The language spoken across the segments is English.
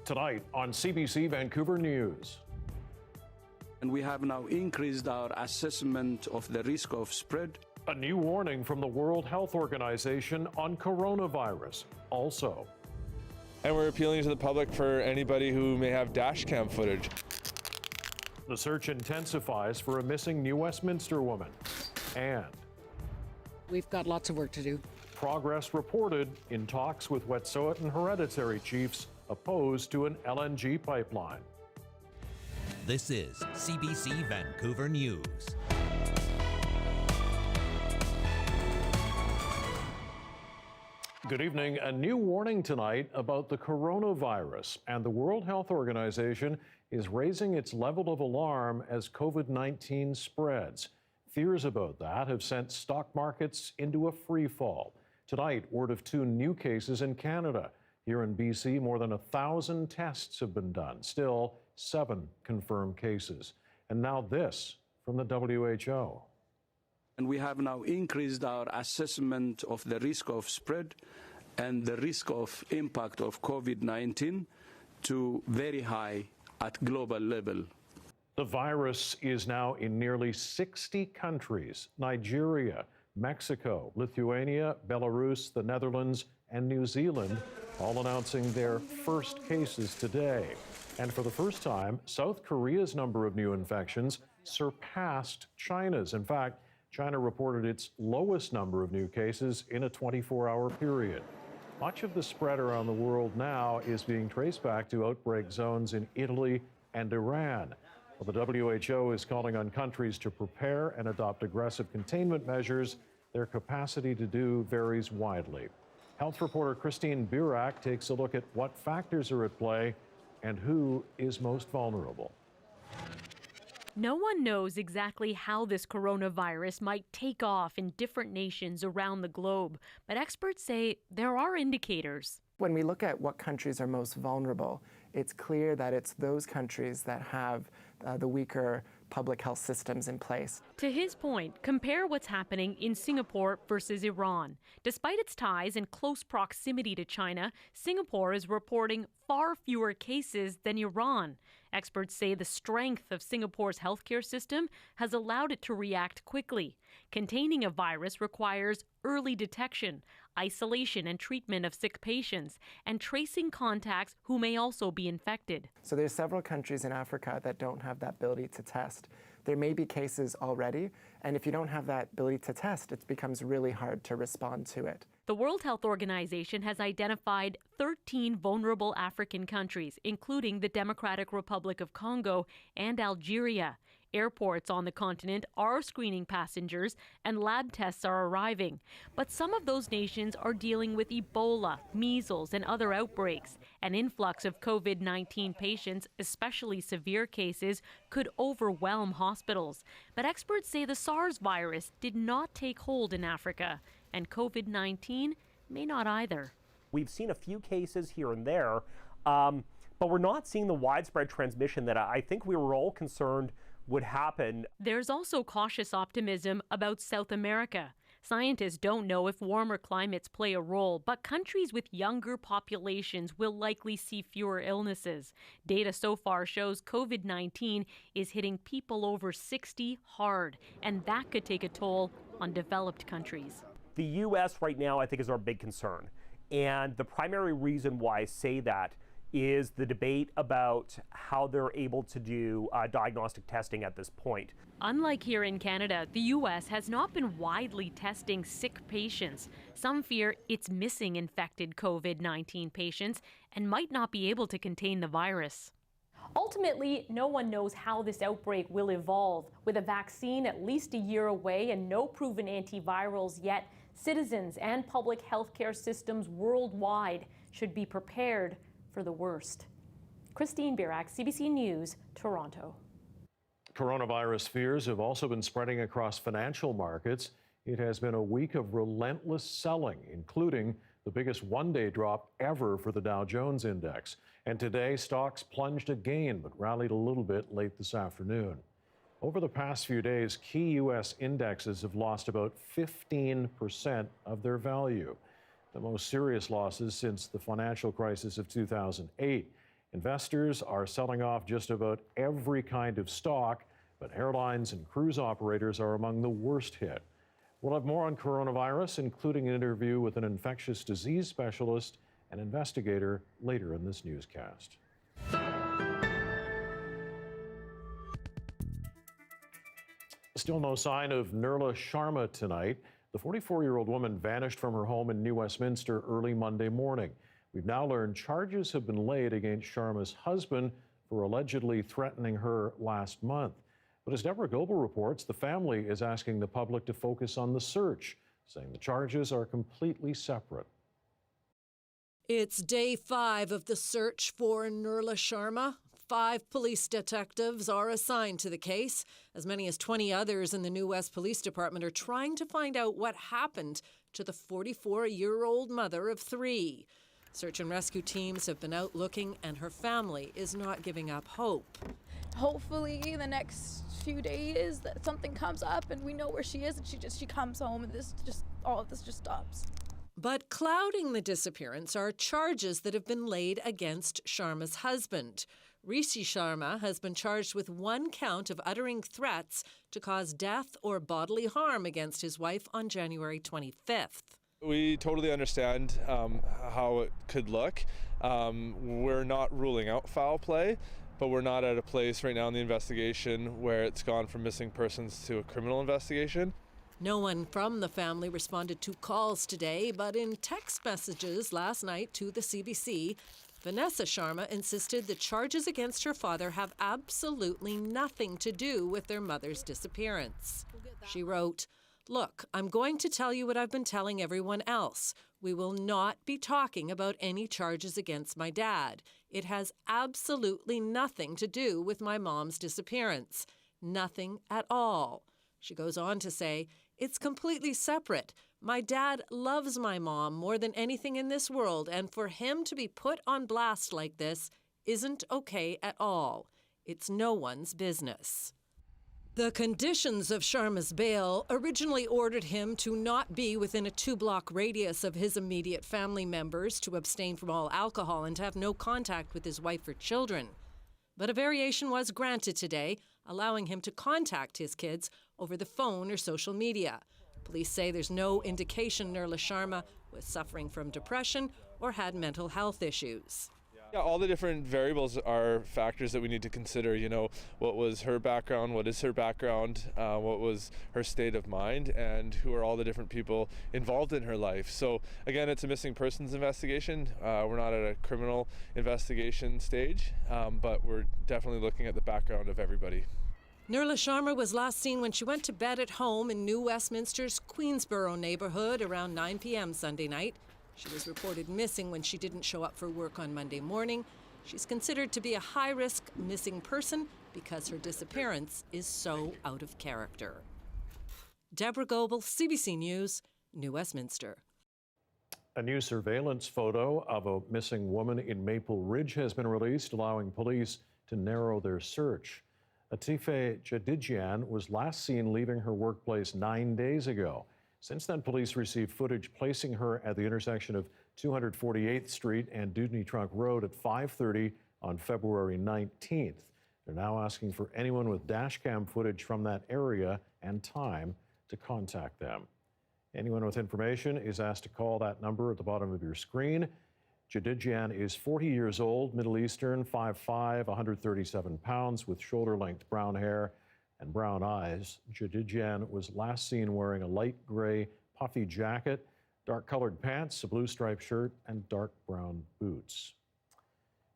Tonight on CBC Vancouver News. And we have now increased our assessment of the risk of spread. A new warning from the World Health Organization on coronavirus. Also. And we're appealing to the public for anybody who may have dash cam footage. The search intensifies for a missing New Westminster woman. And we've got lots of work to do. Progress reported in talks with Wet'suwet'en hereditary chiefs opposed to an LNG pipeline. This is CBC Vancouver News. Good evening. A new warning tonight about the coronavirus, and the World Health Organization is raising its level of alarm as COVID-19 spreads. Fears about that have sent stock markets into a free fall. Tonight, word of 2 new cases in Canada. Here in BC, more than 1,000 tests have been done. Still, 7 confirmed cases. And now this from the WHO. And we have now increased our assessment of the risk of spread and the risk of impact of COVID-19 to very high at global level. The virus is now in nearly 60 countries: Nigeria, Mexico, Lithuania, Belarus, the Netherlands, and New Zealand, all announcing their first cases today. And for the first time, South Korea's number of new infections surpassed China's. In fact, China reported its lowest number of new cases in a 24-hour period. Much of the spread around the world now is being traced back to outbreak zones in Italy and Iran. Well, the WHO is calling on countries to prepare and adopt aggressive containment measures. Their capacity to do varies widely. Health reporter Christine Birak takes a look at what factors are at play and who is most vulnerable. No one knows exactly how this coronavirus might take off in different nations around the globe, but experts say there are indicators. When we look at what countries are most vulnerable, it's clear that it's those countries that have the weaker public health systems in place. To his point, compare what's happening in Singapore versus Iran. Despite its ties and close proximity to China, Singapore is reporting far fewer cases than Iran. Experts say the strength of Singapore's healthcare system has allowed it to react quickly. Containing a virus requires early detection, isolation and treatment of sick patients, and tracing contacts who may also be infected. So there's several countries in Africa that don't have that ability to test. There may be cases already, and if you don't have that ability to test, it becomes really hard to respond to it. The World Health Organization has identified 13 vulnerable African countries, including the Democratic Republic of Congo and Algeria. Airports on the continent are screening passengers and lab tests are arriving. But some of those nations are dealing with Ebola, measles, and other outbreaks. An influx of COVID-19 patients, especially severe cases, could overwhelm hospitals. But experts say the SARS virus did not take hold in Africa, and COVID-19 may not either. We've seen a few cases here and there, but we're not seeing the widespread transmission that I think we were all concerned would happen. There's also cautious optimism about South America. Scientists don't know if warmer climates play a role, but countries with younger populations will likely see fewer illnesses. Data so far shows COVID-19 is hitting people over 60 hard, and that could take a toll on developed countries. The U.S. right now, I think, is our big concern. And the primary reason why I say that is the debate about how they're able to do diagnostic testing at this point. Unlike here in Canada, the U.S. has not been widely testing sick patients. Some fear it's missing infected COVID-19 patients and might not be able to contain the virus. Ultimately, no one knows how this outbreak will evolve. With a vaccine at least a year away and no proven antivirals yet, citizens and public healthcare systems worldwide should be prepared for the worst. Christine Birak, CBC News, Toronto. Coronavirus fears have also been spreading across financial markets. It has been a week of relentless selling, including the biggest one-day drop ever for the Dow Jones Index. And today, stocks plunged again, but rallied a little bit late this afternoon. Over the past few days, key U.S. indexes have lost about 15% of their value, the most serious losses since the financial crisis of 2008. Investors are selling off just about every kind of stock, but airlines and cruise operators are among the worst hit. We'll have more on coronavirus, including an interview with an infectious disease specialist and investigator later in this newscast. Still no sign of Nirla Sharma tonight. The 44-year-old woman vanished from her home in New Westminster early Monday morning. We've now learned charges have been laid against Sharma's husband for allegedly threatening her last month. But as Deborah Goebel reports, the family is asking the public to focus on the search, saying the charges are completely separate. It's day 5 of the search for Nirla Sharma. 5 police detectives are assigned to the case. As many as 20 others in the New West Police Department are trying to find out what happened to the 44-year-old mother of 3. Search and rescue teams have been out looking, and her family is not giving up hope. Hopefully in the next few days that something comes up and we know where she is, and she comes home and all of this just stops. But clouding the disappearance are charges that have been laid against Sharma's husband. Rishi Sharma has been charged with 1 count of uttering threats to cause death or bodily harm against his wife on January 25th. We totally understand how it could look. We're not ruling out foul play, but we're not at a place right now in the investigation where it's gone from missing persons to a criminal investigation. No one from the family responded to calls today, but in text messages last night to the CBC, Vanessa Sharma insisted the charges against her father have absolutely nothing to do with their mother's disappearance. She wrote, "Look, I'm going to tell you what I've been telling everyone else. We will not be talking about any charges against my dad. It has absolutely nothing to do with my mom's disappearance. Nothing at all." She goes on to say, "It's completely separate. My dad loves my mom more than anything in this world, and for him to be put on blast like this isn't okay at all. It's no one's business." The conditions of Sharma's bail originally ordered him to not be within a 2-block radius of his immediate family members, to abstain from all alcohol, and to have no contact with his wife or children. But a variation was granted today, allowing him to contact his kids over the phone or social media. Police say there's no indication Nirla Sharma was suffering from depression or had mental health issues. Yeah, all the different variables are factors that we need to consider. You know, what was her background, what is her background, what was her state of mind, and who are all the different people involved in her life. So again, it's a missing persons investigation. We're not at a criminal investigation stage, but we're definitely looking at the background of everybody. Nirla Sharma was last seen when she went to bed at home in New Westminster's Queensborough neighborhood around 9 p.m. Sunday night. She was reported missing when she didn't show up for work on Monday morning. She's considered to be a high-risk missing person because her disappearance is so out of character. Deborah Goebel, CBC News, New Westminster. A new surveillance photo of a missing woman in Maple Ridge has been released, allowing police to narrow their search. Atife Jadidian was last seen leaving her workplace 9 days ago. Since then, police received footage placing her at the intersection of 248th Street and Dudney Trunk Road at 5:30 on February 19th. They're now asking for anyone with dashcam footage from that area and time to contact them. Anyone with information is asked to call that number at the bottom of your screen. Jadidian is 40 years old, Middle Eastern, 5'5", 137 pounds, with shoulder-length brown hair and brown eyes. Jadidian was last seen wearing a light gray puffy jacket, dark-colored pants, a blue striped shirt, and dark brown boots.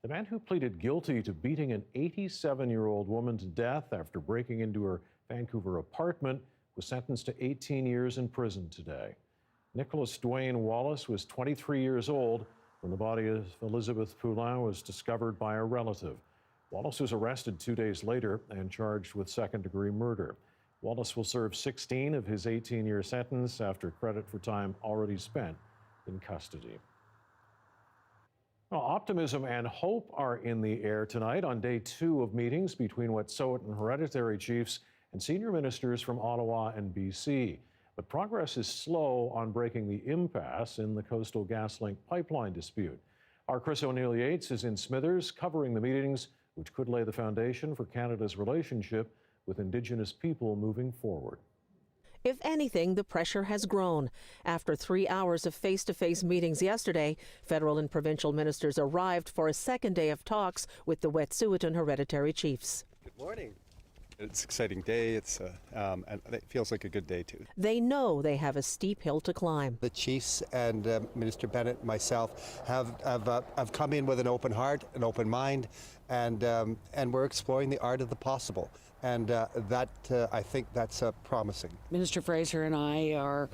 The man who pleaded guilty to beating an 87-year-old woman to death after breaking into her Vancouver apartment was sentenced to 18 years in prison today. Nicholas Dwayne Wallace was 23 years old when the body of Elizabeth Poulin was discovered by a relative. Wallace was arrested 2 days later and charged with second-degree murder. Wallace will serve 16 of his 18-year sentence after credit for time already spent in custody. Well, optimism and hope are in the air tonight on day 2 of meetings between Wet'suwet'en Hereditary Chiefs and senior ministers from Ottawa and BC. But progress is slow on breaking the impasse in the Coastal GasLink pipeline dispute. Our Chris O'Neill-Yates is in Smithers covering the meetings which could lay the foundation for Canada's relationship with Indigenous people moving forward. If anything, the pressure has grown. After 3 hours of face-to-face meetings yesterday, federal and provincial ministers arrived for a second day of talks with the Wet'suwet'en hereditary chiefs. Good morning. It's an exciting day. And it feels like a good day too. They know they have a steep hill to climb. The chiefs and Minister Bennett and myself have come in with an open heart, an open mind, and we're exploring the art of the possible. And I think that's promising. Minister Fraser and I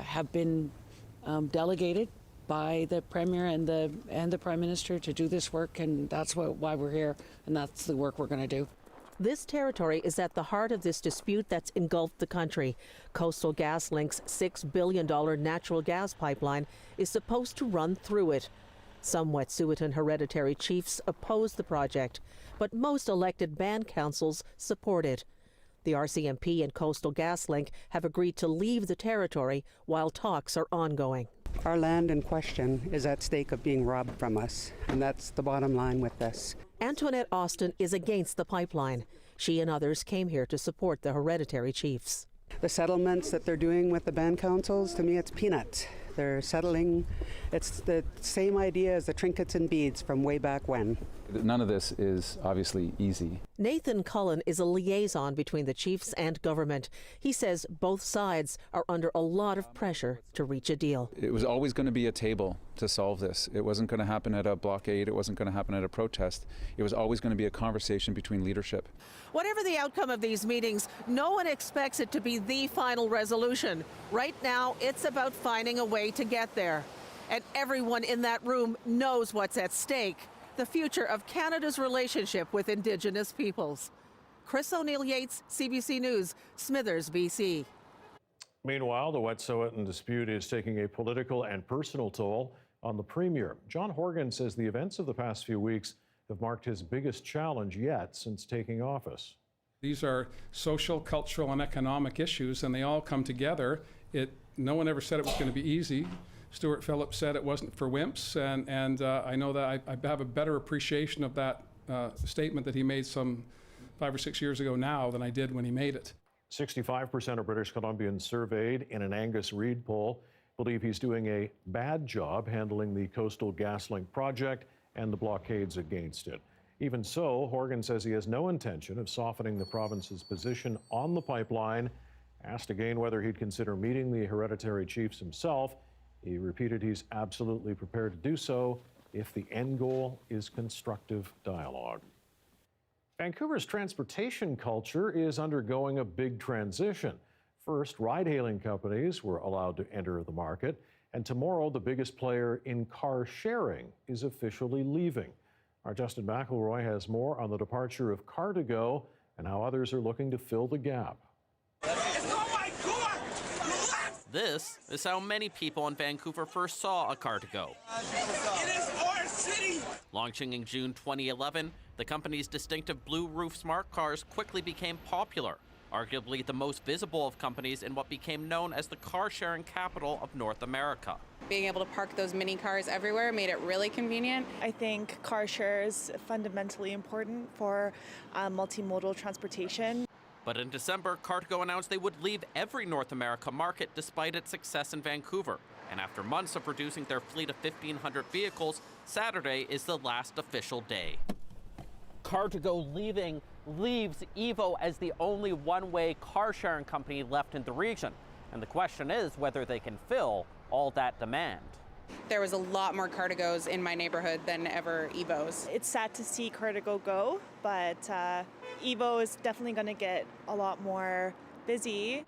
have been delegated by the Premier and the Prime Minister to do this work, and that's why we're here, and that's the work we're going to do. This territory is at the heart of this dispute that's engulfed the country. Coastal GasLink's $6 billion natural gas pipeline is supposed to run through it. Some Wet'suwet'en hereditary chiefs oppose the project, but most elected band councils support it. The RCMP and Coastal GasLink have agreed to leave the territory while talks are ongoing. Our land in question is at stake of being robbed from us, and that's the bottom line with this. Antoinette Austin is against the pipeline. She and others came here to support the hereditary chiefs. The settlements that they're doing with the band councils, to me, it's peanuts. They're settling. It's the same idea as the trinkets and beads from way back when. None of this is obviously easy. Nathan Cullen is a liaison between the chiefs and government. He says both sides are under a lot of pressure to reach a deal. It was always going to be a table to solve this. It wasn't going to happen at a blockade. It wasn't going to happen at a protest. It was always going to be a conversation between leadership. Whatever the outcome of these meetings, no one expects it to be the final resolution. Right now, it's about finding a way to get there. And everyone in that room knows what's at stake: the future of Canada's relationship with Indigenous peoples. Chris O'Neill-Yates, CBC News, Smithers, BC. Meanwhile, the Wet'suwet'en dispute is taking a political and personal toll on the Premier. John Horgan says the events of the past few weeks have marked his biggest challenge yet since taking office. These are social, cultural, and economic issues, and they all come together. No one ever said it was going to be easy. Stuart Phillips said it wasn't for wimps, and I know that I have a better appreciation of that statement that he made some 5 or 6 years ago now than I did when he made it. 65% of British Columbians surveyed in an Angus Reid poll believe he's doing a bad job handling the Coastal GasLink project and the blockades against it. Even so, Horgan says he has no intention of softening the province's position on the pipeline. Asked again whether he'd consider meeting the hereditary chiefs himself, he repeated he's absolutely prepared to do so if the end goal is constructive dialogue. Vancouver's transportation culture is undergoing a big transition. First, ride-hailing companies were allowed to enter the market, and tomorrow the biggest player in car sharing is officially leaving. Our Justin McElroy has more on the departure of Car2Go and how others are looking to fill the gap. This is how many people in Vancouver first saw a Car2Go. It is our city! Launching in June 2011, the company's distinctive blue roof smart cars quickly became popular, arguably the most visible of companies in what became known as the car-sharing capital of North America. Being able to park those mini cars everywhere made it really convenient. I think car share is fundamentally important for multimodal transportation. But in December, Car2Go announced they would leave every North America market despite its success in Vancouver. And after months of reducing their fleet of 1,500 vehicles, Saturday is the last official day. Car2Go leaves Evo as the only one-way car-sharing company left in the region. And the question is whether they can fill all that demand. There was a lot more Car2Gos in my neighborhood than ever Evos. It's sad to see Car2Go go, but Evo is definitely going to get a lot more busy.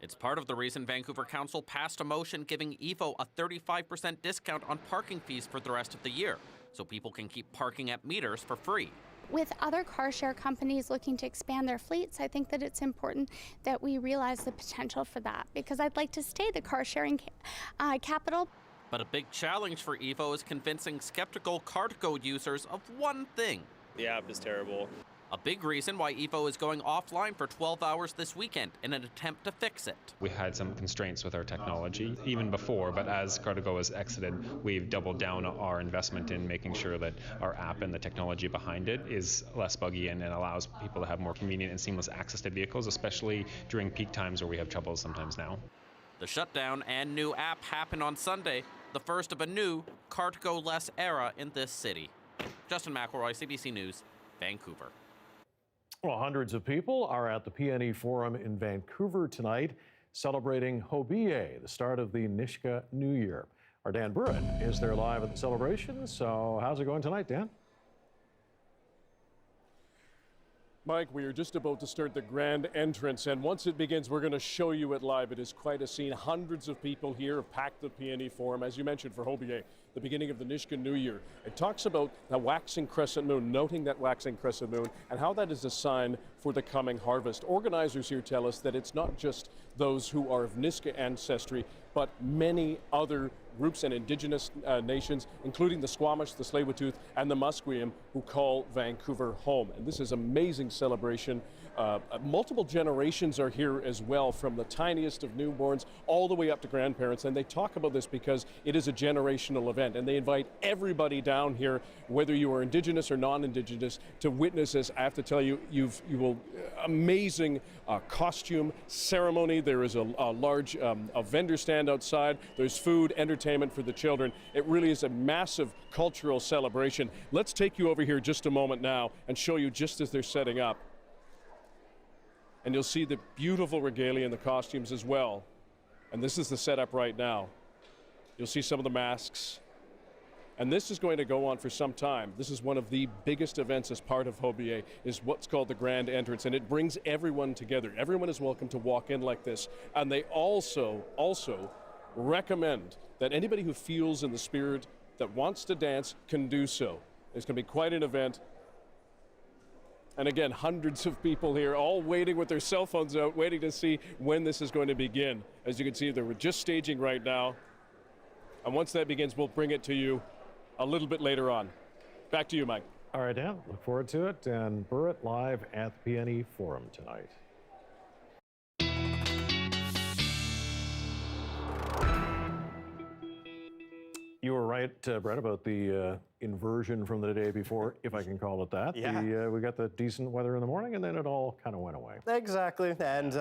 It's part of the reason Vancouver Council passed a motion giving Evo a 35% discount on parking fees for the rest of the year, so people can keep parking at meters for free. With other car share companies looking to expand their fleets, I think that it's important that we realize the potential for that, because I'd like to stay the car sharing capital. But a big challenge for Evo is convincing skeptical Car2Go users of one thing. The app is terrible. A big reason why EVO is going offline for 12 hours this weekend in an attempt to fix it. We had some constraints with our technology even before, but as Car2Go has exited, we've doubled down our investment in making sure that our app and the technology behind it is less buggy and allows people to have more convenient and seamless access to vehicles, especially during peak times where we have trouble sometimes now. The shutdown and new app happen on Sunday, the first of a new Car2Go-less era in this city. Justin McElroy, CBC News, Vancouver. Well, hundreds of people are at the PNE Forum in Vancouver tonight, celebrating Hobiye, the start of the Nisga'a New Year. Our Dan Burritt is there live at the celebration. So how's it going tonight, Dan? Mike, we are just about to start the grand entrance, and once it begins, we're going to show you it live. It is quite a scene. Hundreds of people here have packed the PNE Forum, as you mentioned, for Hobiye, the beginning of the Nisga'a New Year. It talks about the waxing crescent moon, noting that waxing crescent moon, and how that is a sign for the coming harvest. Organizers here tell us that it's not just those who are of Nisga'a ancestry, but many other groups and indigenous nations, including the Squamish, the Tsleil-Waututh, and the Musqueam, who call Vancouver home. And this is an amazing celebration. Multiple generations are here as well, from the tiniest of newborns all the way up to grandparents. And they talk about this because it is a generational event. And they invite everybody down here, whether you are indigenous or non-indigenous, to witness this. I have to tell you, amazing costume ceremony. There is a large vendor stand outside. There's food, entertainment for the children. It really is a massive cultural celebration. Let's take you over here just a moment now and show you just as they're setting up. And you'll see the beautiful regalia and the costumes as well. And this is the setup right now. You'll see some of the masks. And this is going to go on for some time. This is one of the biggest events as part of Hobiye, is what's called the Grand Entrance, and it brings everyone together. Everyone is welcome to walk in like this. And they also recommend that anybody who feels in the spirit that wants to dance can do so. It's going to be quite an event. And again, hundreds of people here, all waiting with their cell phones out, waiting to see when this is going to begin. As you can see, they're just staging right now. And once that begins, we'll bring it to you a little bit later on. Back to you, Mike. All right, Dan, look forward to it. And Burritt live at the PNE Forum tonight. You were right, Brett, about the inversion from the day before, if I can call it that. Yeah. We got the decent weather in the morning, and then it all kind of went away. Exactly, and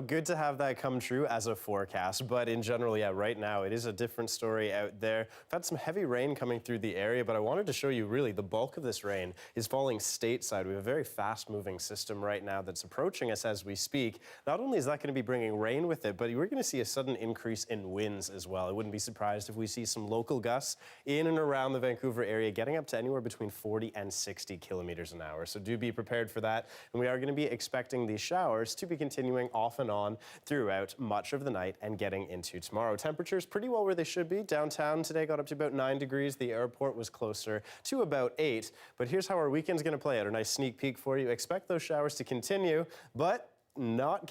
good to have that come true as a forecast. But in general, yeah, right now it is a different story out there. We've had some heavy rain coming through the area, but I wanted to show you really the bulk of this rain is falling stateside. We have a very fast-moving system right now that's approaching us as we speak. Not only is that going to be bringing rain with it, but we're going to see a sudden increase in winds as well. I wouldn't be surprised if we see some local gusts in and around the Vancouver area, getting up to anywhere between 40 and 60 kilometers an hour. So do be prepared for that. And we are going to be expecting these showers to be continuing off and on throughout much of the night and getting into tomorrow. Temperatures pretty well where they should be. Downtown today got up to about 9 degrees. The airport was closer to about 8. But here's how our weekend's going to play out. A nice sneak peek for you. Expect those showers to continue, but not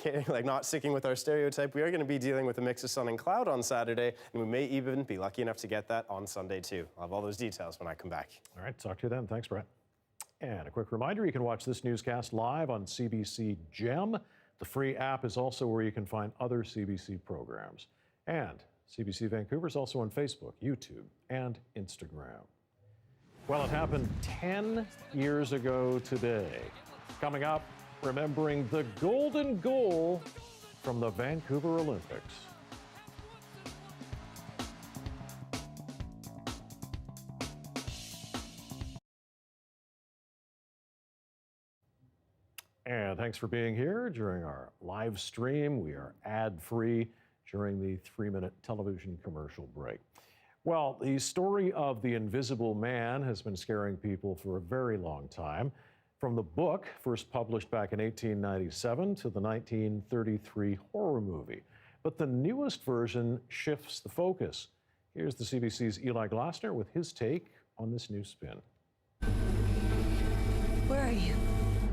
sticking with our stereotype. We are going to be dealing with a mix of sun and cloud on Saturday, and we may even be lucky enough to get that on Sunday too. I'll have all those details when I come back. All right, talk to you then. Thanks, Brett. And a quick reminder, you can watch this newscast live on CBC Gem. The free app is also where you can find other CBC programs. And CBC Vancouver is also on Facebook, YouTube, and Instagram. Well, it happened 10 years ago today. Coming up, remembering the golden goal from the Vancouver Olympics. And thanks for being here during our live stream. We are ad-free during the 3-minute television commercial break. Well, the story of the Invisible Man has been scaring people for a very long time. From the book, first published back in 1897, to the 1933 horror movie. But the newest version shifts the focus. Here's the CBC's Eli Glasner with his take on this new spin. Where are you?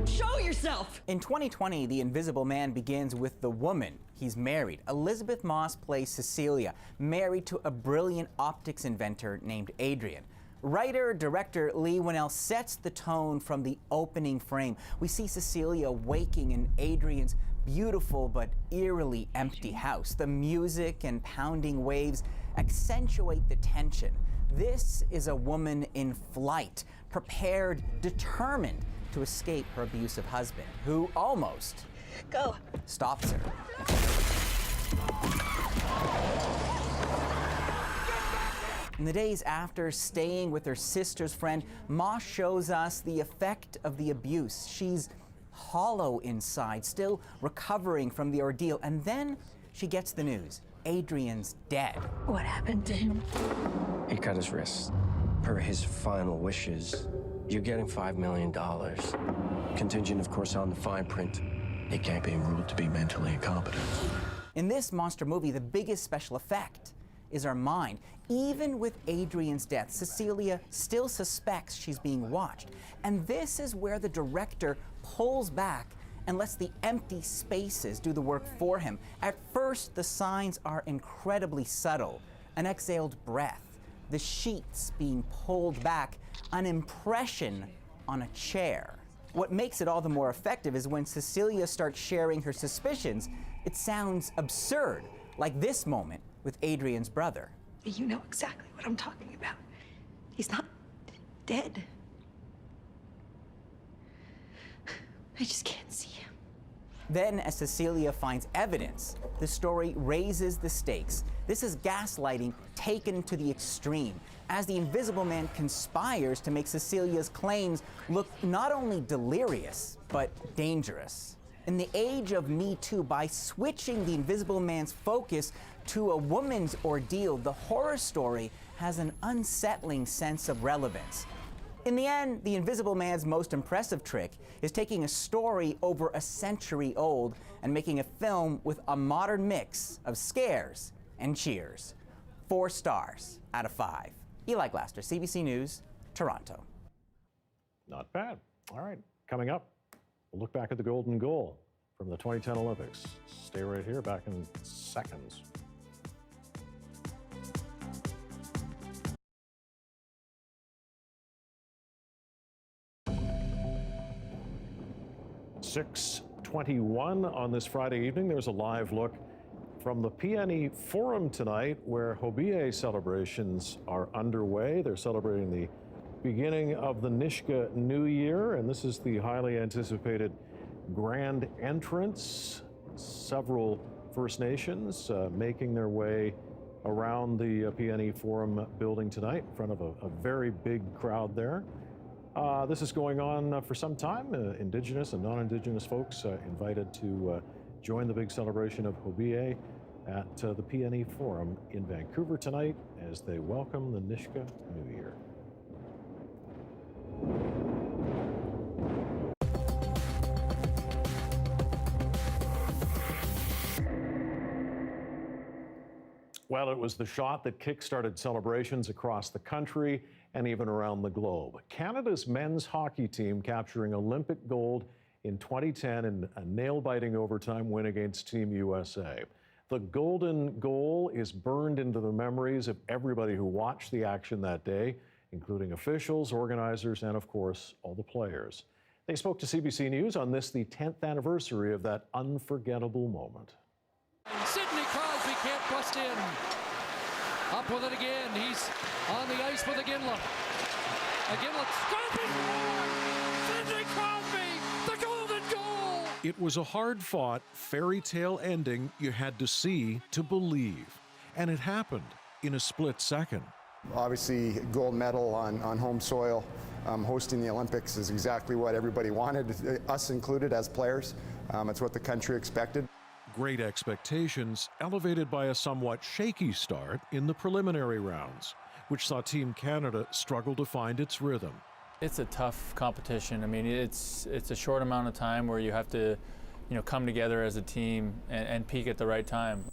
Show yourself! In 2020, The Invisible Man begins with the woman. He's married. Elizabeth Moss plays Cecilia, married to a brilliant optics inventor named Adrian. Writer-director Lee Winnell sets the tone from the opening frame. We see Cecilia waking in Adrian's beautiful but eerily empty house. The music and pounding waves accentuate the tension. This is a woman in flight, prepared, determined to escape her abusive husband, who almost stops her. In the days after staying with her sister's friend, Moss shows us the effect of the abuse. She's hollow inside, still recovering from the ordeal. And then she gets the news. Adrian's dead. What happened to him? He cut his wrist. Per his final wishes, you're getting $5 million. Contingent, of course, on the fine print. He can't be ruled to be mentally incompetent. In this monster movie, the biggest special effect is our mind. Even with Adrian's death, Cecilia still suspects she's being watched. And this is where the director pulls back and lets the empty spaces do the work for him. At first, the signs are incredibly subtle. An exhaled breath, the sheets being pulled back, an impression on a chair. What makes it all the more effective is when Cecilia starts sharing her suspicions, it sounds absurd, like this moment with Adrian's brother. You know exactly what I'm talking about. He's not dead. I just can't see him. Then, as Cecilia finds evidence, the story raises the stakes. This is gaslighting taken to the extreme, as the Invisible Man conspires to make Cecilia's claims look not only delirious, but dangerous. In the age of Me Too, by switching the Invisible Man's focus to a woman's ordeal, the horror story has an unsettling sense of relevance. In the end, the Invisible Man's most impressive trick is taking a story over a century old and making a film with a modern mix of scares and cheers. 4 stars out of 5. Eli Glaster, CBC News, Toronto. Not bad. All right, coming up, we'll look back at the golden goal from the 2010 Olympics. Stay right here, back in seconds. .21 on this Friday evening. There's a live look from the PNE Forum tonight, where Hobiye celebrations are underway. They're celebrating the beginning of the Nisga'a New Year, and this is the highly anticipated grand entrance. Several First Nations making their way around the PNE Forum building tonight in front of a very big crowd there. This is going on for some time. Indigenous and non-Indigenous folks invited to join the big celebration of Hobiye at the PNE Forum in Vancouver tonight as they welcome the Nisga'a New Year. Well, it was the shot that kick-started celebrations across the country and even around the globe. Canada's men's hockey team capturing Olympic gold in 2010 in a nail-biting overtime win against Team USA. The golden goal is burned into the memories of everybody who watched the action that day, including officials, organizers, and of course, all the players. They spoke to CBC News on this, the 10th anniversary of that unforgettable moment. Sidney Crosby can't bust in. Up with it again. He's on the ice with a Ginla. Scoping! Sidney Crosby! The golden goal! It was a hard-fought, fairy tale ending you had to see to believe. And it happened in a split second. Obviously, gold medal on home soil, hosting the Olympics is exactly what everybody wanted, us included as players. It's what the country expected. Great expectations elevated by a somewhat shaky start in the preliminary rounds, which saw Team Canada struggle to find its rhythm. It's a tough competition. I mean, it's a short amount of time where you have to, come together as a team and peak at the right time.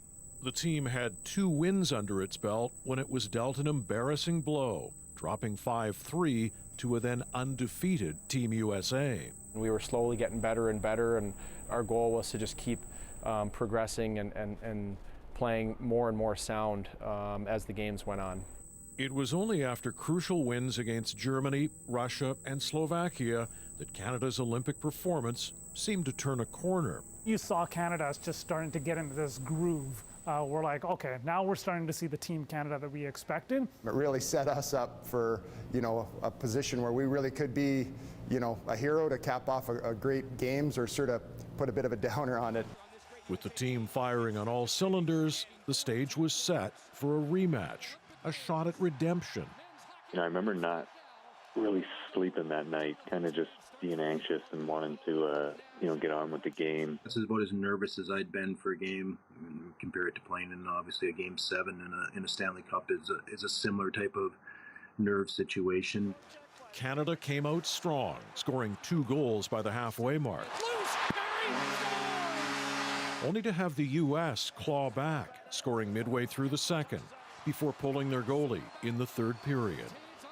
The team had 2 wins under its belt when it was dealt an embarrassing blow, dropping 5-3 to a then undefeated Team USA. We were slowly getting better and better, and our goal was to just keep progressing and playing more and more sound as the games went on. It was only after crucial wins against Germany, Russia, and Slovakia that Canada's Olympic performance seemed to turn a corner. You saw Canada just starting to get into this groove. We're like, okay, now we're starting to see the Team Canada that we expected. It really set us up for, a position where we really could be, a hero to cap off a great games or sort of put a bit of a downer on it. With the team firing on all cylinders, the stage was set for a rematch, a shot at redemption. I remember not really sleeping that night, kind of just being anxious and wanting to, get on with the game. This is about as nervous as I'd been for a game. Compare it to playing in obviously a Game 7 in a Stanley Cup is a similar type of nerve situation. Canada came out strong, scoring 2 goals by the halfway mark. Only to have the U.S. claw back, scoring midway through the second, before pulling their goalie in the third period.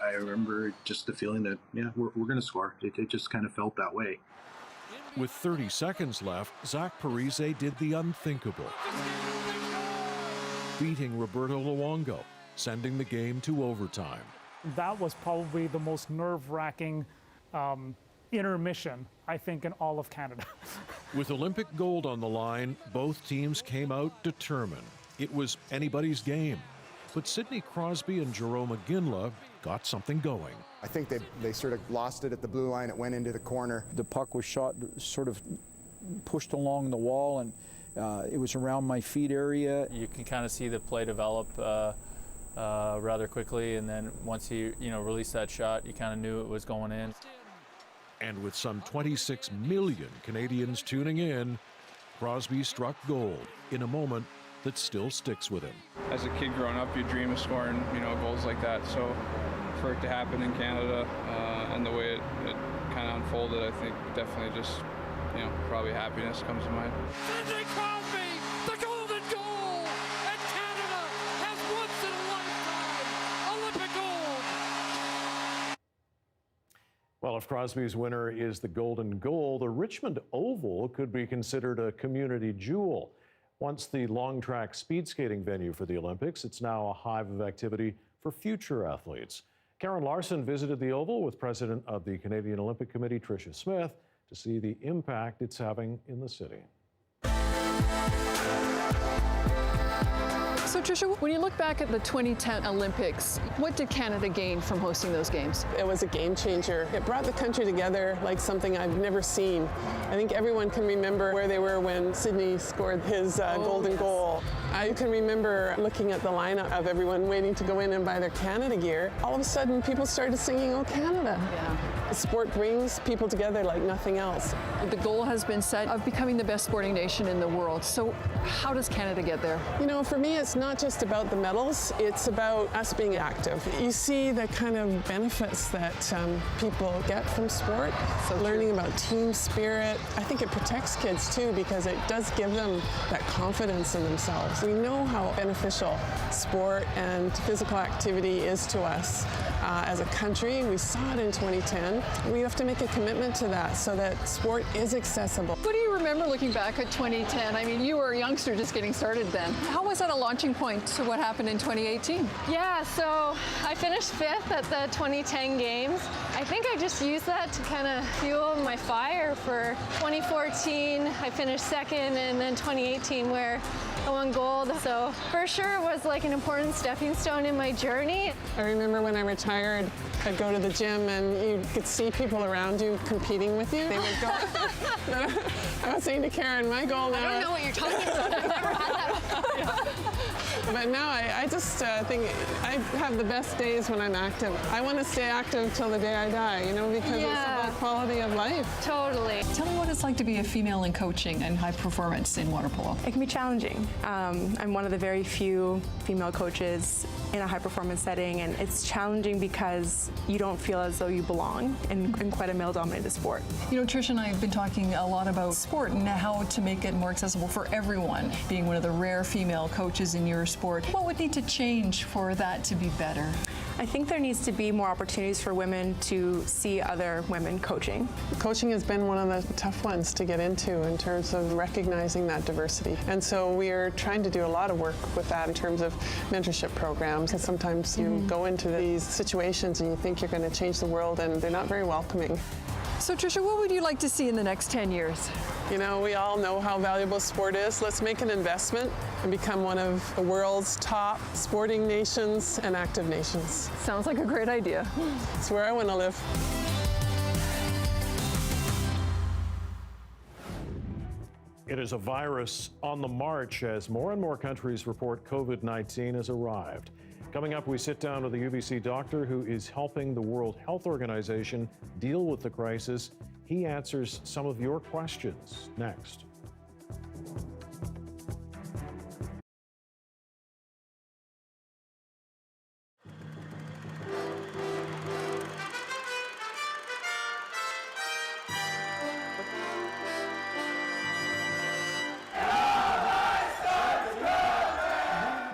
I remember just the feeling that, we're going to score. It just kind of felt that way. With 30 seconds left, Zach Parise did the unthinkable, beating Roberto Luongo, sending the game to overtime. That was probably the most nerve-wracking intermission, I think, in all of Canada. With Olympic gold on the line, both teams came out determined. It was anybody's game. But Sidney Crosby and Jarome Iginla got something going. I think they sort of lost it at the blue line. It went into the corner. The puck was shot, sort of pushed along the wall, and it was around my feet area. You can kind of see the play develop rather quickly, and then once he released that shot, you kind of knew it was going in. And with some 26 million Canadians tuning in, Crosby struck gold in a moment that still sticks with him. As a kid growing up, you dream of scoring, goals like that. So for it to happen in Canada and the way it kind of unfolded, I think definitely just, probably happiness comes to mind. Sidney Crosby, the golden goal, and Canada has once in a lifetime Olympic gold. Well, if Crosby's winner is the golden goal, the Richmond Oval could be considered a community jewel. Once the long track speed skating venue for the Olympics, it's now a hive of activity for future athletes. Karen Larson visited the Oval with President of the Canadian Olympic Committee, Tricia Smith, to see the impact it's having in the city. So Tricia, when you look back at the 2010 Olympics, what did Canada gain from hosting those games? It was a game changer. It brought the country together like something I've never seen. I think everyone can remember where they were when Sidney scored his golden goal. I can remember looking at the lineup of everyone waiting to go in and buy their Canada gear. All of a sudden, people started singing, "Oh, Canada." Yeah. The sport brings people together like nothing else. The goal has been set of becoming the best sporting nation in the world. So how does Canada get there? For me, it's not just about the medals, it's about us being active. You see the kind of benefits that people get from sport, learning about team spirit. I think it protects kids too because it does give them that confidence in themselves. We know how beneficial sport and physical activity is to us as a country. We saw it in 2010. We have to make a commitment to that so that sport is accessible. What do you remember looking back at 2010? I mean, you were a youngster just getting started then. How was that a launching point to what happened in 2018? Yeah, so I finished 5th at the 2010 games. I think I just used that to kind of fuel my fire for 2014. I finished 2nd, and then 2018 where I won gold. So for sure it was like an important stepping stone in my journey. I remember when I retired, I'd go to the gym and you could see people around you competing with you. They would go. I was saying to Karen, my goal now. I don't know what you're talking about. I've never had that. But now I just think I have the best days when I'm active. I want to stay active till the day I die, because it's about quality of life. Totally. Tell me what it's like to be a female in coaching and high performance in water polo. It can be challenging. I'm one of the very few female coaches in a high performance setting, and it's challenging because you don't feel as though you belong in quite a male dominated sport. Trish and I have been talking a lot about sport and how to make it more accessible for everyone. Being one of the rare female coaches in your sport, what would need to change for that to be better? I think there needs to be more opportunities for women to see other women coaching. Coaching has been one of the tough ones to get into in terms of recognizing that diversity. And so we are trying to do a lot of work with that in terms of mentorship programs. And sometimes you go into these situations and you think you're going to change the world, and they're not very welcoming. So Tricia, what would you like to see in the next 10 years? You know, we all know how valuable sport is. Let's make an investment and become one of the world's top sporting nations and active nations. Sounds like a great idea. It's where I want to live. It is a virus on the march as more and more countries report COVID-19 has arrived. Coming up, we sit down with a UBC doctor who is helping the World Health Organization deal with the crisis. He answers some of your questions next.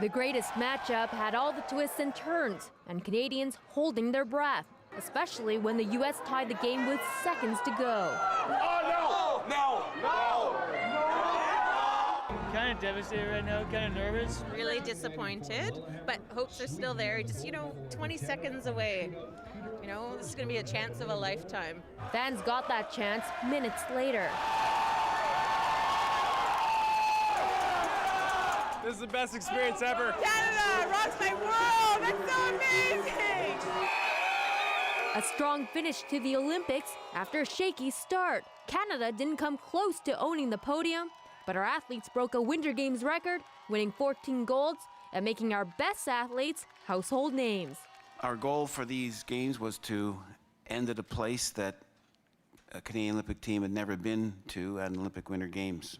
The greatest matchup had all the twists and turns, and Canadians holding their breath, especially when the U.S. tied the game with seconds to go. Oh, no! Kind of devastated right now, kind of nervous. Really disappointed, but hopes are still there. Just, 20 seconds away. This is going to be a chance of a lifetime. Fans got that chance minutes later. This is the best experience ever. Canada rocks my world! That's so amazing! A strong finish to the Olympics after a shaky start. Canada didn't come close to owning the podium, but our athletes broke a Winter Games record, winning 14 golds and making our best athletes household names. Our goal for these games was to end at a place that a Canadian Olympic team had never been to at an Olympic Winter Games.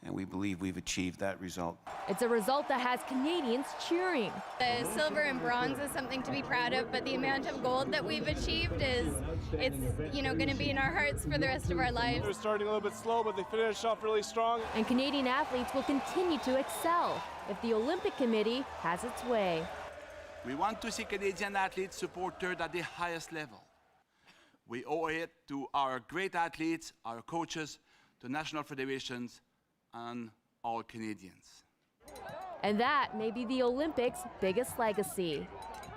And we believe we've achieved that result. It's a result that has Canadians cheering. The silver and bronze is something to be proud of, but the amount of gold that we've achieved it's going to be in our hearts for the rest of our lives. They're starting a little bit slow, but they finished off really strong. And Canadian athletes will continue to excel if the Olympic Committee has its way. We want to see Canadian athletes supported at the highest level. We owe it to our great athletes, our coaches, to national federations, and all Canadians. And that may be the Olympics' biggest legacy.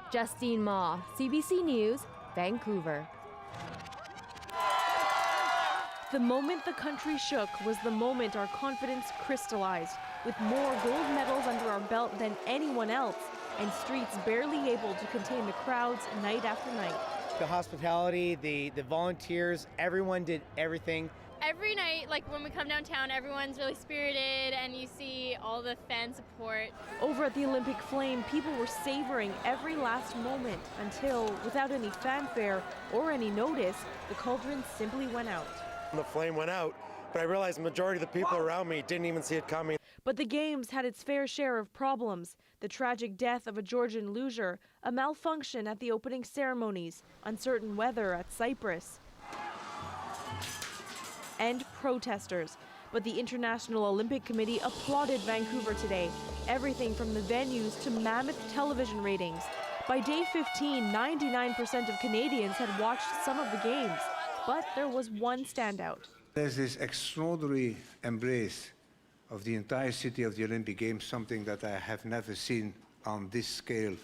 Justine Ma, CBC News, Vancouver. The moment the country shook was the moment our confidence crystallized, with more gold medals under our belt than anyone else, and streets barely able to contain the crowds night after night. The hospitality, the volunteers, everyone did everything. Every night, like when we come downtown, everyone's really spirited and you see all the fan support. Over at the Olympic Flame, people were savoring every last moment until, without any fanfare or any notice, the cauldron simply went out. The flame went out, but I realized the majority of the people around me didn't even see it coming. But the Games had its fair share of problems. The tragic death of a Georgian luger, a malfunction at the opening ceremonies, uncertain weather at Cyprus, and protesters. But the International Olympic Committee applauded Vancouver today. Everything from the venues to mammoth television ratings. By day 15, 99% of Canadians had watched some of the games. But there was one standout. There's this extraordinary embrace of the entire city of the Olympic Games, something that I have never seen on this scale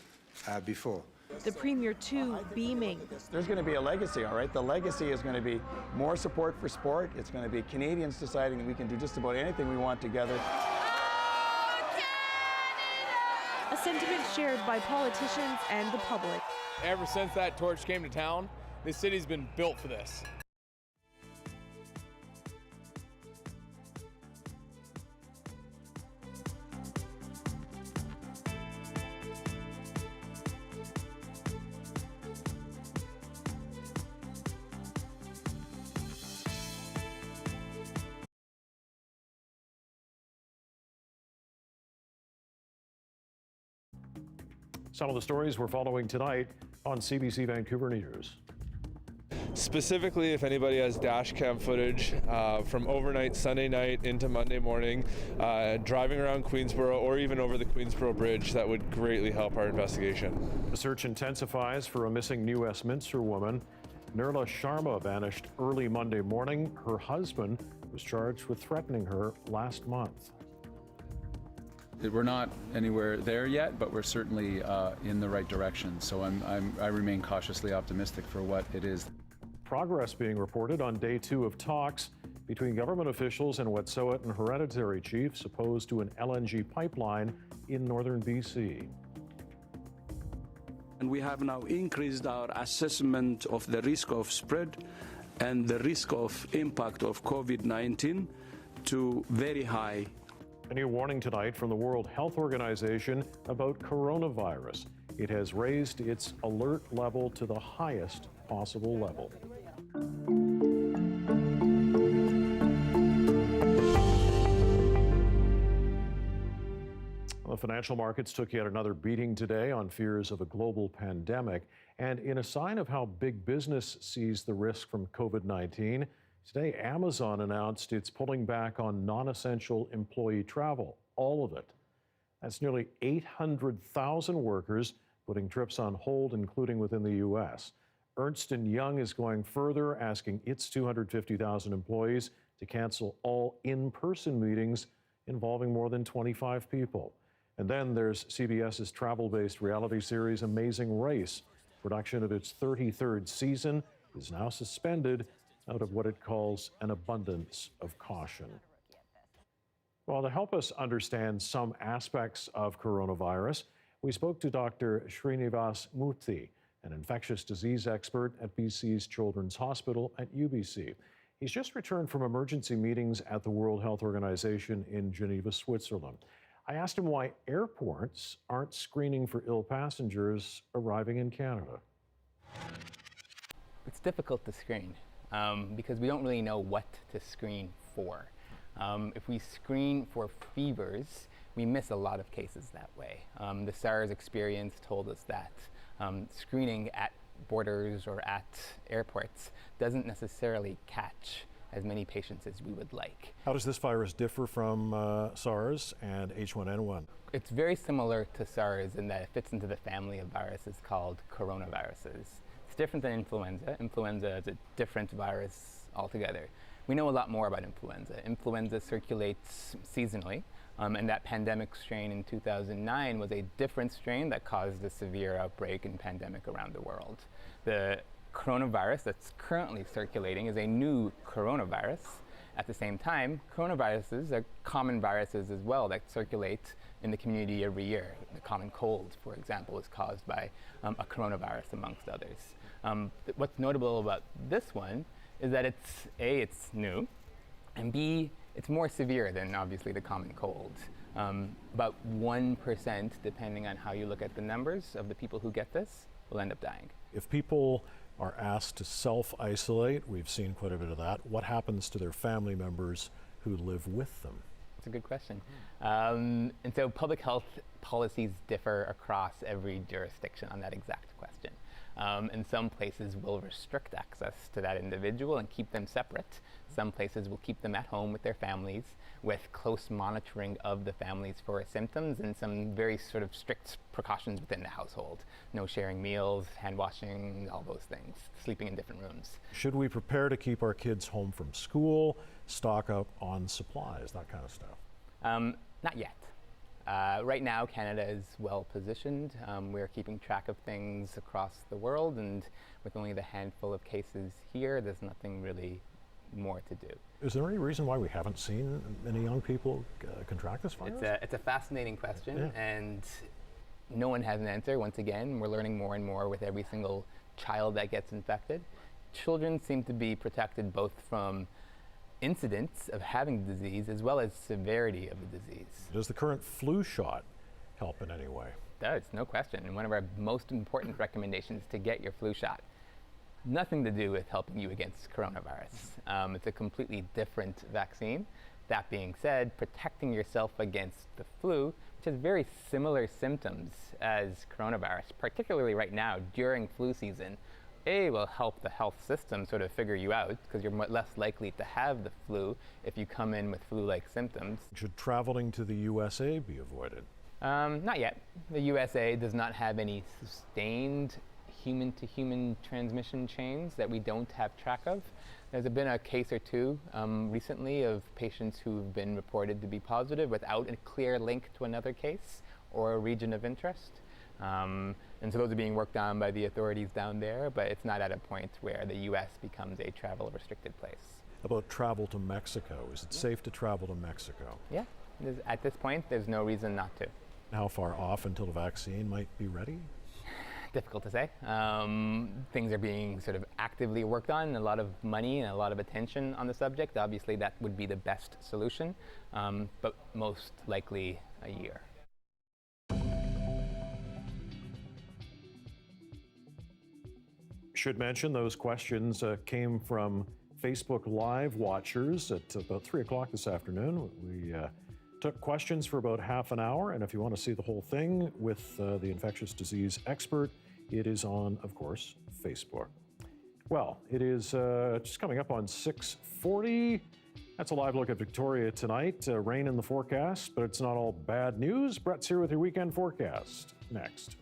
before. The Premier, too, beaming. There's going to be a legacy, all right? The legacy is going to be more support for sport. It's going to be Canadians deciding that we can do just about anything we want together. A sentiment shared by politicians and the public. Ever since that torch came to town, this city's been built for this. Some of the stories we're following tonight on CBC Vancouver News. Specifically, if anybody has dash cam footage from overnight Sunday night into Monday morning, driving around Queensborough or even over the Queensborough Bridge, that would greatly help our investigation. The search intensifies for a missing New Westminster woman. Nirla Sharma vanished early Monday morning. Her husband was charged with threatening her last month. We're not anywhere there yet, but we're certainly in the right direction. So I remain cautiously optimistic for what it is. Progress being reported on day 2 of talks between government officials and Wet'suwet'en hereditary chiefs opposed to an LNG pipeline in northern BC. And we have now increased our assessment of the risk of spread and the risk of impact of COVID-19 to very high. A new warning tonight from the World Health Organization about coronavirus. It has raised its alert level to the highest possible level. The financial markets took yet another beating today on fears of a global pandemic. And in a sign of how big business sees the risk from COVID-19, today Amazon announced it's pulling back on non-essential employee travel, all of it. That's nearly 800,000 workers putting trips on hold, including within the U.S. Ernst & Young is going further, asking its 250,000 employees to cancel all in-person meetings involving more than 25 people. And then there's CBS's travel-based reality series Amazing Race. Production of its 33rd season is now suspended out of what it calls an abundance of caution. Well, to help us understand some aspects of coronavirus, we spoke to Dr. Srinivas Murthy, an infectious disease expert at BC's Children's Hospital at UBC. He's just returned from emergency meetings at the World Health Organization in Geneva, Switzerland. I asked him why airports aren't screening for ill passengers arriving in Canada. It's difficult to screen because we don't really know what to screen for. If we screen for fevers, we miss a lot of cases that way. The SARS experience told us that screening at borders or at airports doesn't necessarily catch as many patients as we would like. How does this virus differ from SARS and H1N1? It's very similar to SARS in that it fits into the family of viruses called coronaviruses. It's different than influenza. Influenza is a different virus altogether. We know a lot more about influenza. Influenza circulates seasonally, and that pandemic strain in 2009 was a different strain that caused a severe outbreak and pandemic around the world. The coronavirus that's currently circulating is a new coronavirus. At the same time, coronaviruses are common viruses as well that circulate in the community every year. The common cold, for example, is caused by a coronavirus, amongst others. What's notable about this one is that it's new, and B, it's more severe than obviously the common cold. About 1%, depending on how you look at the numbers of the people who get this, will end up dying. If people are asked to self-isolate, we've seen quite a bit of that, what happens to their family members who live with them? That's a good question. And so public health policies differ across every jurisdiction on that exact question. And some places will restrict access to that individual and keep them separate. Some places will keep them at home with their families with close monitoring of the families for symptoms and some very sort of strict precautions within the household. No sharing meals, hand washing, all those things, sleeping in different rooms. Should we prepare to keep our kids home from school, stock up on supplies, that kind of stuff? Not yet. Right now, Canada is well positioned. We're keeping track of things across the world, and with only the handful of cases here, there's nothing really more to do. Is there any reason why we haven't seen many young people contract this virus? It's a fascinating question, and no one has an answer. Once again, we're learning more and more with every single child that gets infected. Children seem to be protected both from incidence of having the disease as well as severity of the disease. Does the current flu shot help in any way? It does, no question. And one of our most important recommendations to get your flu shot. Nothing to do with helping you against coronavirus. It's a completely different vaccine. That being said, protecting yourself against the flu, which has very similar symptoms as coronavirus, particularly right now during flu season, will help the health system sort of figure you out, because you're less likely to have the flu if you come in with flu-like symptoms. Should traveling to the USA be avoided? Not yet. The USA does not have any sustained human-to-human transmission chains that we don't have track of. There's been a case or two recently of patients who've been reported to be positive without a clear link to another case or a region of interest. And so those are being worked on by the authorities down there, but it's not at a point where the U.S. becomes a travel-restricted place. About travel to Mexico, is it safe to travel to Mexico? Yeah, at this point, there's no reason not to. How far off until the vaccine might be ready? Difficult to say. Things are being sort of actively worked on, a lot of money and a lot of attention on the subject. Obviously, that would be the best solution, but most likely a year. Should mention those questions came from Facebook Live watchers at about 3 o'clock this afternoon. We took questions for about half an hour, and if you want to see the whole thing with the infectious disease expert, it is on, of course, Facebook. Well, it is just coming up on 6:40. That's a live look at Victoria tonight. Rain in the forecast, but it's not all bad news. Brett's here with your weekend forecast next.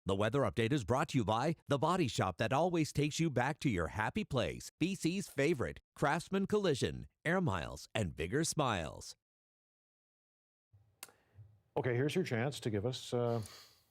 The weather update is brought to you by The Body Shop that always takes you back to your happy place. BC's favorite, Craftsman Collision, Air Miles, and Bigger Smiles. Okay, here's your chance to give us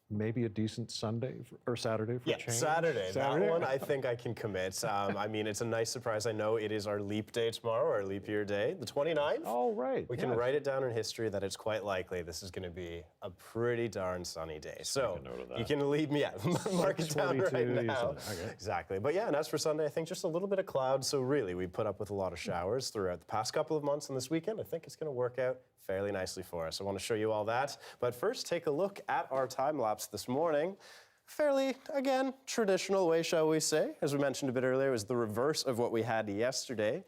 maybe a decent Sunday or Saturday for a change. Saturday. That one I think I can commit. I mean, it's a nice surprise. I know it is our leap day tomorrow, our leap year day, the 29th. Oh, right. We can write it down in history that it's quite likely this is going to be a pretty darn sunny day. So you can leave me mark it down right now. Okay. Exactly. But yeah, and as for Sunday, I think just a little bit of clouds. So really, we put up with a lot of showers throughout the past couple of months, and this weekend, I think it's going to work out fairly nicely for us. I want to show you all that. But first, take a look at our time lapse this morning. Fairly, again, traditional way, shall we say. As we mentioned a bit earlier, it was the reverse of what we had yesterday.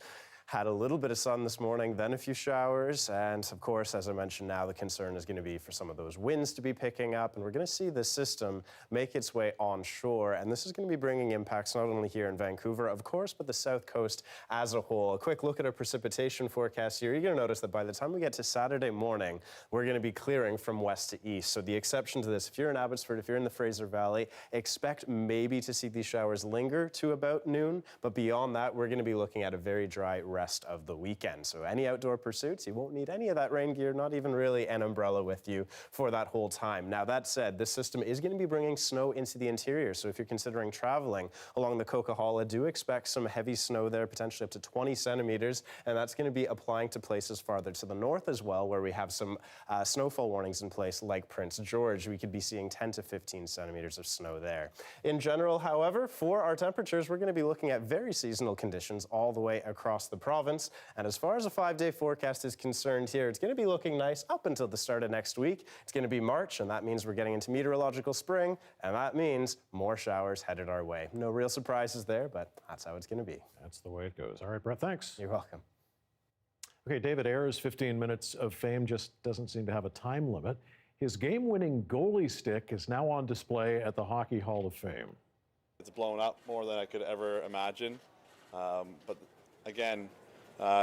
Had a little bit of sun this morning, then a few showers, and of course, as I mentioned, now the concern is going to be for some of those winds to be picking up, and we're going to see this system make its way onshore, and this is going to be bringing impacts not only here in Vancouver, of course, but the south coast as a whole. A quick look at our precipitation forecast here. You're going to notice that by the time we get to Saturday morning, we're going to be clearing from west to east. So the exception to this, if you're in Abbotsford, if you're in the Fraser Valley, expect maybe to see these showers linger to about noon, but beyond that, we're going to be looking at a very dry rest of the weekend. So any outdoor pursuits, you won't need any of that rain gear, not even really an umbrella with you for that whole time. Now, that said, this system is going to be bringing snow into the interior. So if you're considering traveling along the Coquihalla, do expect some heavy snow there, potentially up to 20 centimeters. And that's going to be applying to places farther to the north as well, where we have some snowfall warnings in place, like Prince George. We could be seeing 10 to 15 centimeters of snow there. In general, however, for our temperatures, we're going to be looking at very seasonal conditions all the way across the province. And as far as a 5-day forecast is concerned here, it's going to be looking nice up until the start of next week. It's going to be March, and that means we're getting into meteorological spring, and that means more showers headed our way. No real surprises there, but that's how it's going to be. That's the way it goes. All right, Brett, thanks. You're welcome. Okay, David Ayer's 15 minutes of fame just doesn't seem to have a time limit. His game-winning goalie stick is now on display at the Hockey Hall of Fame. It's blown up more than I could ever imagine. But again,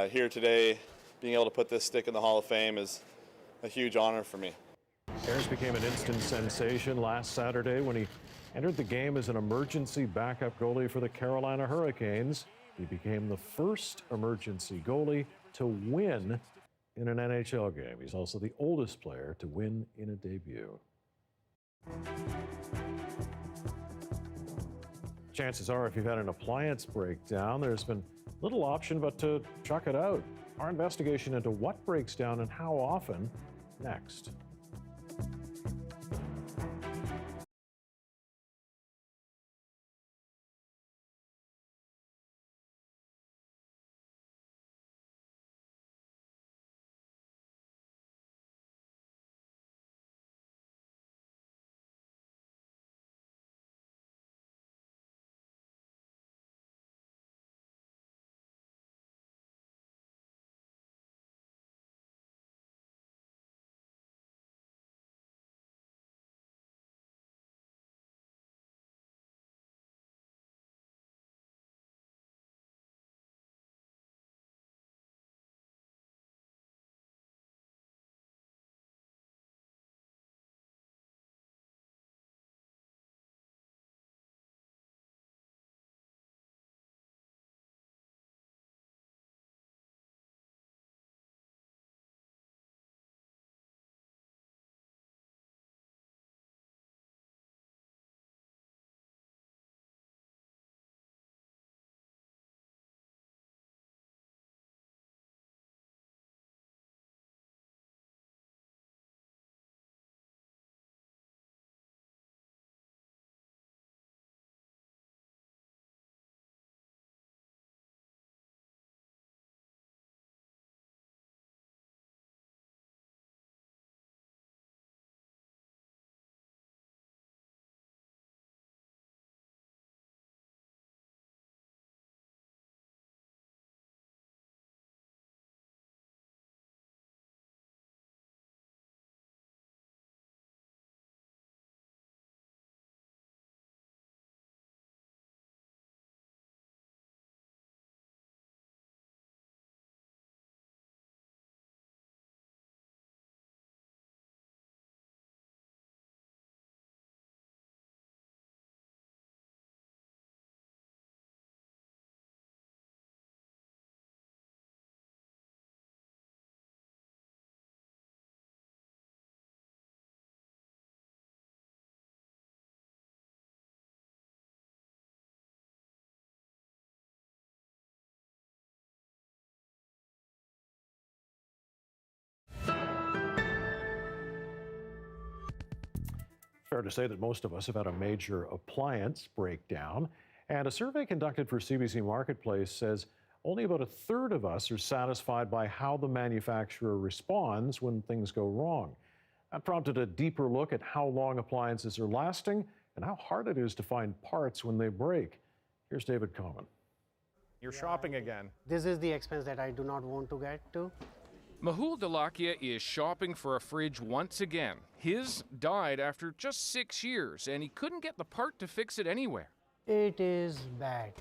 here today, being able to put this stick in the Hall of Fame is a huge honor for me. Ayers became an instant sensation last Saturday when he entered the game as an emergency backup goalie for the Carolina Hurricanes. He became the first emergency goalie to win in an NHL game. He's also the oldest player to win in a debut. Chances are, if you've had an appliance breakdown, there's been little option but to chuck it out. Our investigation into what breaks down and how often, next. Fair to say that most of us have had a major appliance breakdown, and a survey conducted for CBC Marketplace says only about a third of us are satisfied by how the manufacturer responds when things go wrong. That prompted a deeper look at how long appliances are lasting and how hard it is to find parts when they break. Here's David Coman. You're shopping again. This is the expense that I do not want to get to. Mehul Dalakia is shopping for a fridge once again. His died after just 6 years, and he couldn't get the part to fix it anywhere. It is bad.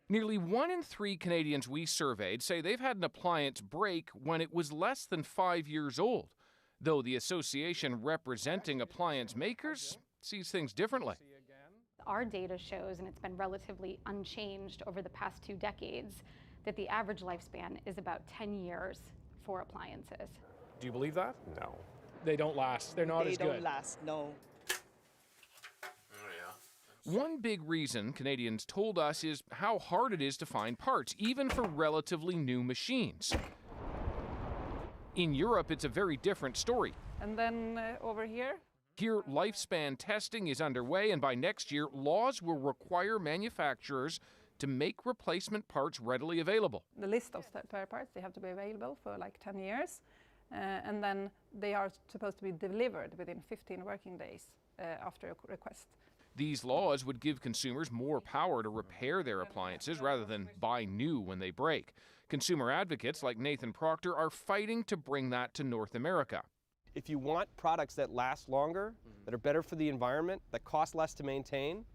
Nearly 1 in 3 Canadians we surveyed say they've had an appliance break when it was less than 5 years old, though the association representing appliance makers sees things differently. Our data shows, and it's been relatively unchanged over the past 2 decades, that the average lifespan is about 10 years for appliances. Do you believe that? No. They don't last. They're not as good. They don't last, no. One big reason Canadians told us is how hard it is to find parts, even for relatively new machines. In Europe, it's a very different story. And then over here? Here, lifespan testing is underway, and by next year, laws will require manufacturers to make replacement parts readily available. The list of spare parts, they have to be available for like 10 years. And then they are supposed to be delivered within 15 working days after a request. These laws would give consumers more power to repair their appliances rather than buy new when they break. Consumer advocates like Nathan Proctor are fighting to bring that to North America. If you want products that last longer, that are better for the environment, that cost less to maintain,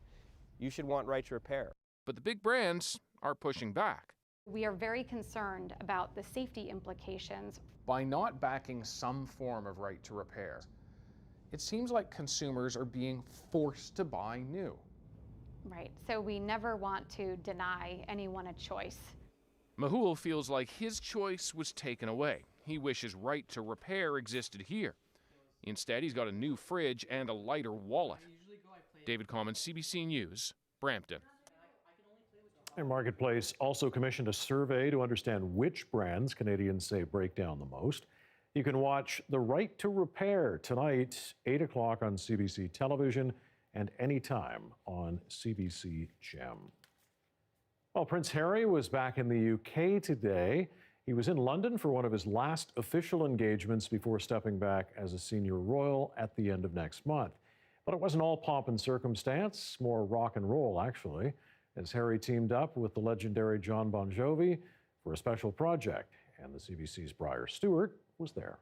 you should want right to repair. But the big brands are pushing back. We are very concerned about the safety implications. By not backing some form of right to repair, it seems like consumers are being forced to buy new. Right, so we never want to deny anyone a choice. Mehul feels like his choice was taken away. He wishes right to repair existed here. Instead, he's got a new fridge and a lighter wallet. David Commons, CBC News, Brampton. And Marketplace also commissioned a survey to understand which brands Canadians say break down the most. You can watch The Right to Repair tonight, 8 o'clock on CBC Television and anytime on CBC Gem. Well, Prince Harry was back in the UK today. He was in London for one of his last official engagements before stepping back as a senior royal at the end of next month. But it wasn't all pomp and circumstance, more rock and roll, actually, as Harry teamed up with the legendary Jon Bon Jovi for a special project, and the CBC's Briar Stewart was there.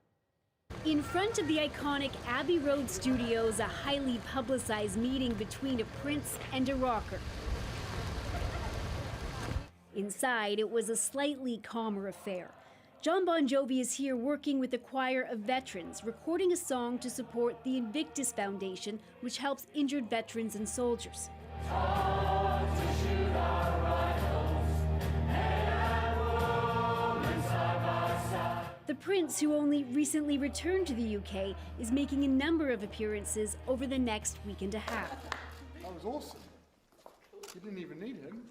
In front of the iconic Abbey Road studios, a highly publicized meeting between a prince and a rocker. Inside, it was a slightly calmer affair. Jon Bon Jovi is here working with a choir of veterans, recording a song to support the Invictus Foundation, which helps injured veterans and soldiers. The prince, who only recently returned to the UK, is making a number of appearances over the next week and a half. That was awesome. You didn't even need him.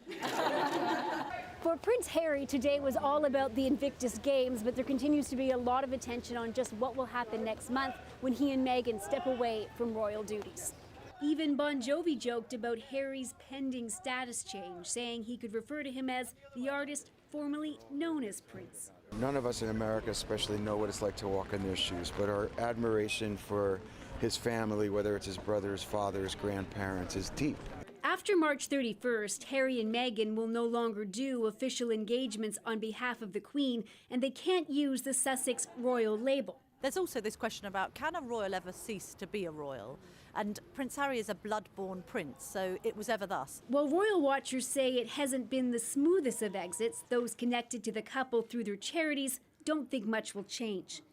For Prince Harry, today was all about the Invictus Games, but there continues to be a lot of attention on just what will happen next month when he and Meghan step away from royal duties. Even Bon Jovi joked about Harry's pending status change, saying he could refer to him as the artist formerly known as Prince. None of us in America especially know what it's like to walk in their shoes, but our admiration for his family, whether it's his brothers, fathers, grandparents, is deep. After March 31st, Harry and Meghan will no longer do official engagements on behalf of the Queen, and they can't use the Sussex royal label. There's also this question about, can a royal ever cease to be a royal? And Prince Harry is a blood-born prince, so it was ever thus. While royal watchers say it hasn't been the smoothest of exits, those connected to the couple through their charities don't think much will change.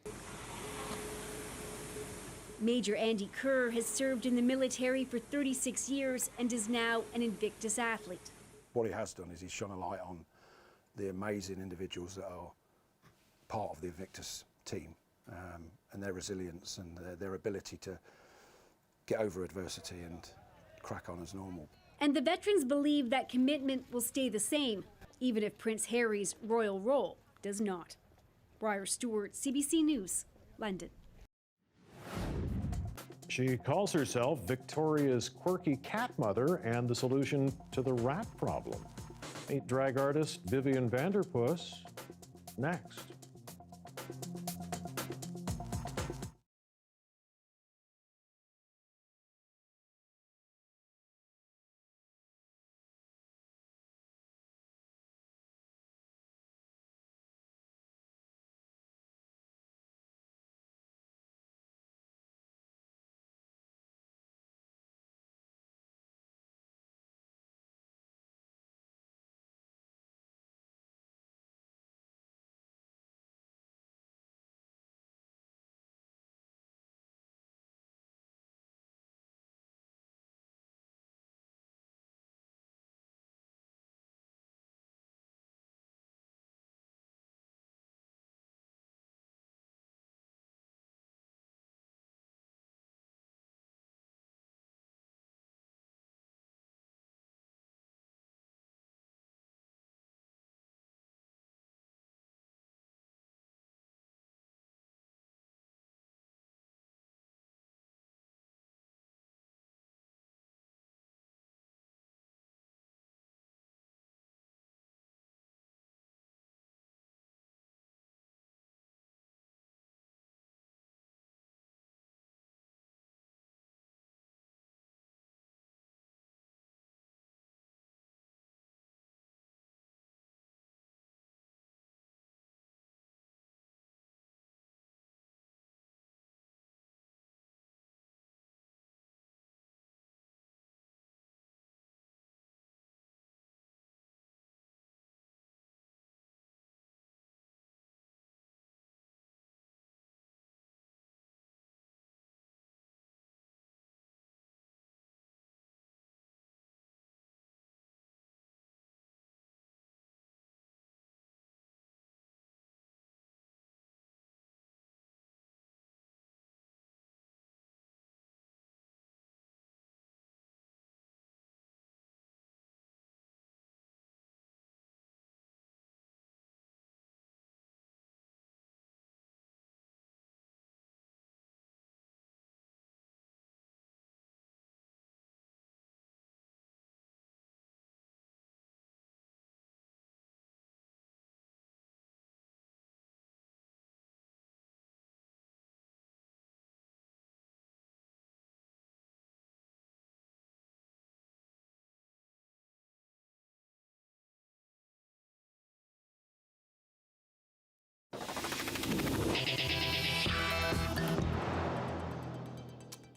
Major Andy Kerr has served in the military for 36 years and is now an Invictus athlete. What he has done is he's shone a light on the amazing individuals that are part of the Invictus team, and their resilience and their ability to get over adversity and crack on as normal. And the veterans believe that commitment will stay the same, even if Prince Harry's royal role does not. Briar Stewart, CBC News, London. She calls herself Victoria's quirky cat mother and the solution to the rat problem. Meet drag artist Vivian Vanderpuss next.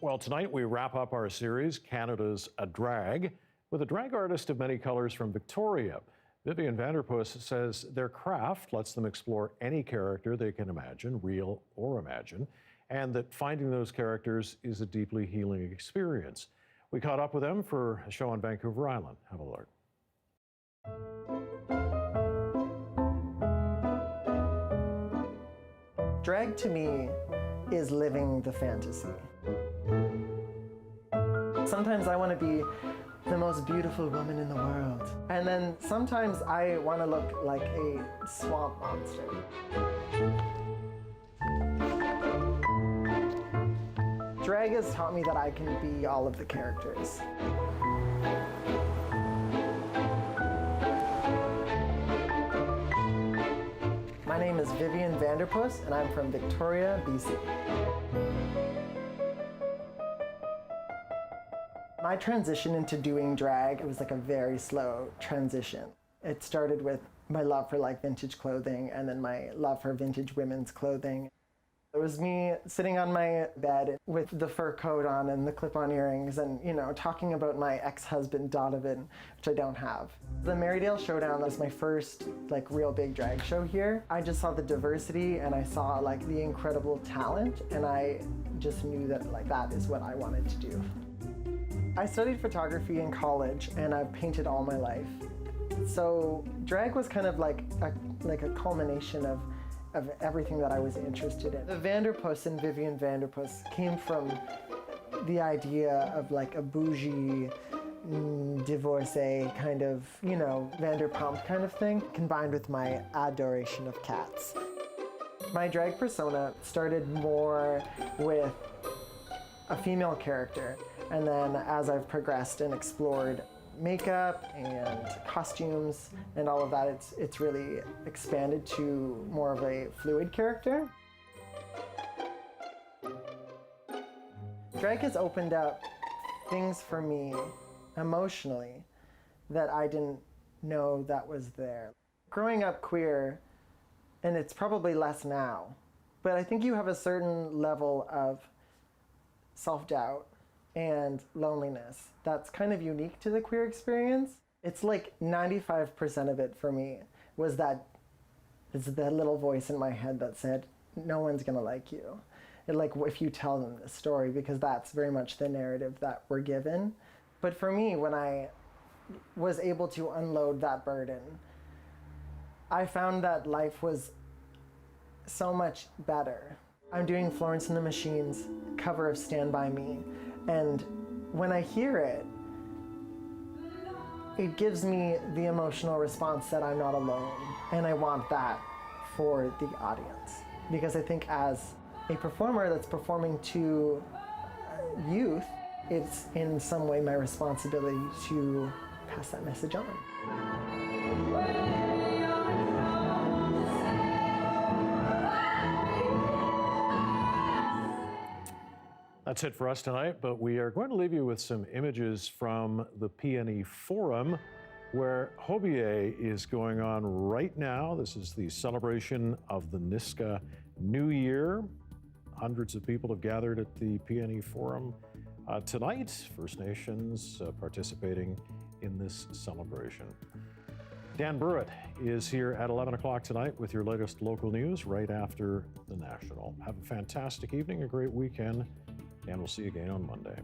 Well, tonight we wrap up our series, Canada's a Drag, with a drag artist of many colors from Victoria. Vivian Vanderpuss says their craft lets them explore any character they can imagine, real or imagined, and that finding those characters is a deeply healing experience. We caught up with them for a show on Vancouver Island. Have a look. Drag to me is living the fantasy. Sometimes I want to be the most beautiful woman in the world. And then sometimes I want to look like a swamp monster. Drag has taught me that I can be all of the characters. My name is Vivian Vanderpuss, and I'm from Victoria, BC. My transition into doing drag, it was like a very slow transition. It started with my love for like vintage clothing and then my love for vintage women's clothing. It was me sitting on my bed with the fur coat on and the clip-on earrings and, you know, talking about my ex-husband, Donovan, which I don't have. The Marydale Showdown was my first, like, real big drag show here. I just saw the diversity and I saw, like, the incredible talent, and I just knew that, like, that is what I wanted to do. I studied photography in college and I've painted all my life. So drag was kind of like a culmination of everything that I was interested in. The Vanderpuss and Vivian Vanderpuss came from the idea of like a bougie, divorcee kind of, you know, Vanderpump kind of thing, combined with my adoration of cats. My drag persona started more with a female character, and then as I've progressed and explored makeup and costumes and all of that, it's really expanded to more of a fluid character. Drag has opened up things for me emotionally that I didn't know that was there. Growing up queer, and it's probably less now, but I think you have a certain level of self-doubt and loneliness that's kind of unique to the queer experience. It's like 95% of it for me was that it's the little voice in my head that said, no one's gonna like you. And like if you tell them this story, because that's very much the narrative that we're given. But for me, when I was able to unload that burden, I found that life was so much better. I'm doing Florence and the Machine's cover of Stand By Me, and when I hear it, it gives me the emotional response that I'm not alone, and I want that for the audience. Because I think as a performer that's performing to youth, it's in some way my responsibility to pass that message on. That's it for us tonight, but we are going to leave you with some images from the PNE Forum, where Hobier is going on right now. This is the celebration of the Niska New Year. Hundreds of people have gathered at the PNE Forum tonight. First Nations participating in this celebration. Dan Burritt is here at 11 o'clock tonight with your latest local news right after the National. Have a fantastic evening, a great weekend, and we'll see you again on Monday.